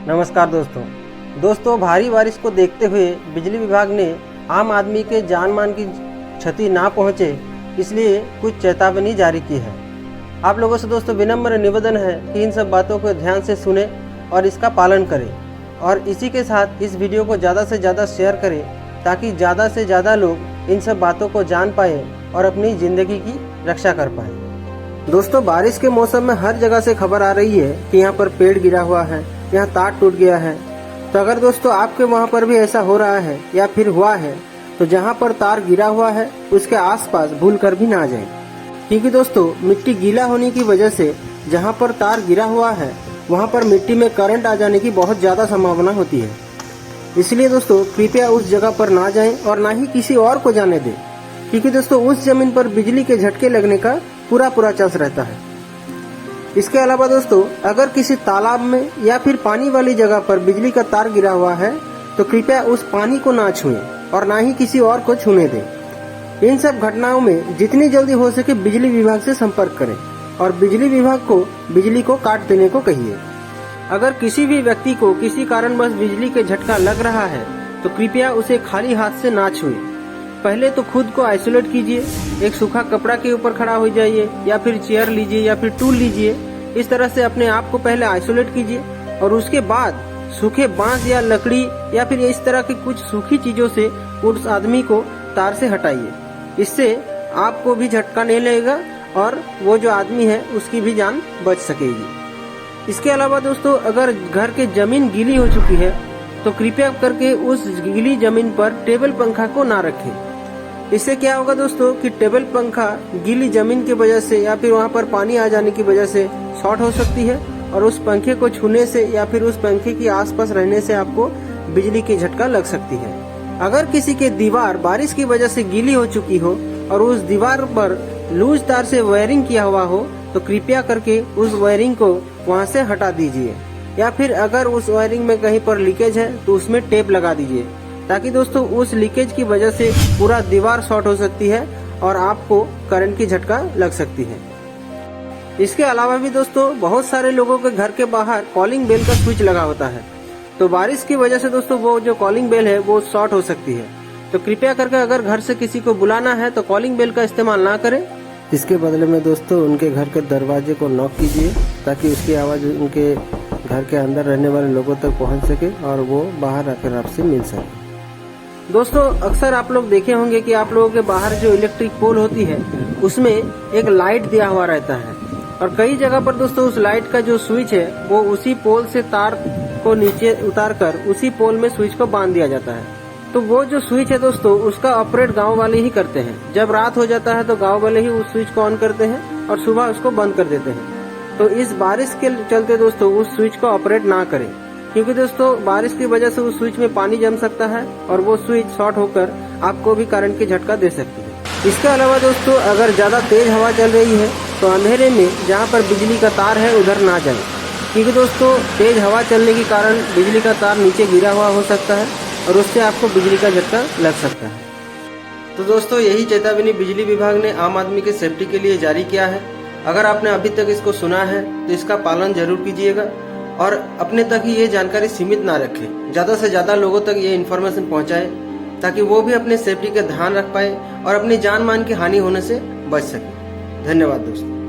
नमस्कार दोस्तों, भारी बारिश को देखते हुए बिजली विभाग ने आम आदमी के जान माल की क्षति ना पहुंचे इसलिए कुछ चेतावनी जारी की है। आप लोगों से दोस्तों विनम्र निवेदन है कि इन सब बातों को ध्यान से सुने और इसका पालन करें और इसी के साथ इस वीडियो को ज़्यादा से ज़्यादा शेयर करें ताकि ज़्यादा से ज़्यादा लोग इन सब बातों को जान पाए और अपनी ज़िंदगी की रक्षा कर पाए। दोस्तों, बारिश के मौसम में हर जगह से खबर आ रही है कि यहाँ पर पेड़ गिरा हुआ है, यहाँ तार टूट गया है। तो अगर दोस्तों आपके वहाँ पर भी ऐसा हो रहा है या फिर हुआ है तो जहाँ पर तार गिरा हुआ है उसके आसपास भूल कर भी ना जाएं, क्योंकि दोस्तों मिट्टी गीला होने की वजह से जहाँ पर तार गिरा हुआ है वहाँ पर मिट्टी में करंट आ जाने की बहुत ज़्यादा संभावना होती है। इसलिए दोस्तों कृपया उस जगह पर ना जाएं और ना ही किसी और को जाने दें, क्योंकि दोस्तों उस जमीन पर बिजली के झटके लगने का पूरा चांस रहता है। इसके अलावा दोस्तों अगर किसी तालाब में या फिर पानी वाली जगह पर बिजली का तार गिरा हुआ है तो कृपया उस पानी को ना छुएं और ना ही किसी और को छूने दें। इन सब घटनाओं में जितनी जल्दी हो सके बिजली विभाग से संपर्क करें और बिजली विभाग को बिजली को काट देने को कहिए। अगर किसी भी व्यक्ति को किसी कारणवश बिजली के झटका लग रहा है तो कृपया उसे खाली हाथ से ना छुएं। पहले तो खुद को आइसोलेट कीजिए, एक सूखा कपड़ा के ऊपर खड़ा हो जाइए या फिर चेयर लीजिए या फिर टूल लीजिए। इस तरह से अपने आप को पहले आइसोलेट कीजिए और उसके बाद सूखे बांस या लकड़ी या फिर इस तरह की कुछ सूखी चीजों से उस आदमी को तार से हटाइए। इससे आपको भी झटका नहीं लगेगा और वो जो आदमी है उसकी भी जान बच सकेगी। इसके अलावा दोस्तों अगर घर के जमीन गीली हो चुकी है तो कृपया करके उस गीली जमीन पर टेबल पंखा को ना रखें। इससे क्या होगा दोस्तों कि टेबल पंखा गीली जमीन की वजह से या फिर वहाँ पर पानी आ जाने की वजह से शॉर्ट हो सकती है और उस पंखे को छूने से या फिर उस पंखे के आसपास रहने से आपको बिजली की झटका लग सकती है। अगर किसी के दीवार बारिश की वजह से गीली हो चुकी हो और उस दीवार पर लूज तार से वायरिंग किया हुआ हो तो कृपया करके उस वायरिंग को वहाँ से हटा दीजिए, या फिर अगर उस वायरिंग में कहीं पर लीकेज है तो उसमें टेप लगा दीजिए, ताकि दोस्तों उस लीकेज की वजह से पूरा दीवार शॉर्ट हो सकती है और आपको करंट की झटका लग सकती है। इसके अलावा भी दोस्तों बहुत सारे लोगों के घर के बाहर कॉलिंग बेल का स्विच लगा होता है, तो बारिश की वजह से दोस्तों वो जो कॉलिंग बेल है वो शॉर्ट हो सकती है। तो कृपया करके अगर घर से किसी को बुलाना है तो कॉलिंग बेल का इस्तेमाल ना करें। इसके बदले में दोस्तों उनके घर के दरवाजे को नॉक कीजिए ताकि उसकी आवाज़ उनके घर के अंदर रहने वाले लोगों तक पहुंच सके और वो बाहर आकर आपसे मिल सके। दोस्तों अक्सर आप लोग देखे होंगे कि आप लोगों के बाहर जो इलेक्ट्रिक पोल होती है उसमें एक लाइट दिया हुआ रहता है और कई जगह पर दोस्तों उस लाइट का जो स्विच है वो उसी पोल से तार को नीचे उतार कर उसी पोल में स्विच को बांध दिया जाता है। तो वो जो स्विच है दोस्तों उसका ऑपरेट गांव वाले ही करते हैं। जब रात हो जाता है तो गांव वाले ही उस स्विच को ऑन करते हैं और सुबह उसको बंद कर देते हैं। तो इस बारिश के चलते दोस्तों उस स्विच को ऑपरेट ना करें, क्योंकि दोस्तों बारिश की वजह से उस स्विच में पानी जम सकता है और वो स्विच शॉर्ट होकर आपको भी करंट की झटका दे सकती है। इसके अलावा दोस्तों अगर ज्यादा तेज हवा चल रही है तो अंधेरे में जहाँ पर बिजली का तार है उधर ना जाएं, क्योंकि दोस्तों तेज हवा चलने के कारण बिजली का तार नीचे गिरा हुआ हो सकता है और उससे आपको बिजली का झटका लग सकता है। तो दोस्तों यही चेतावनी बिजली विभाग ने आम आदमी के सेफ्टी के लिए जारी किया है। अगर आपने अभी तक इसको सुना है तो इसका पालन जरूर कीजिएगा और अपने तक ही ये जानकारी सीमित ना रखें। ज़्यादा से ज़्यादा लोगों तक ये इन्फॉर्मेशन पहुँचाएं ताकि वो भी अपने सेफ्टी का ध्यान रख पाए और अपनी जान मान की हानि होने से बच सके। धन्यवाद दोस्तों।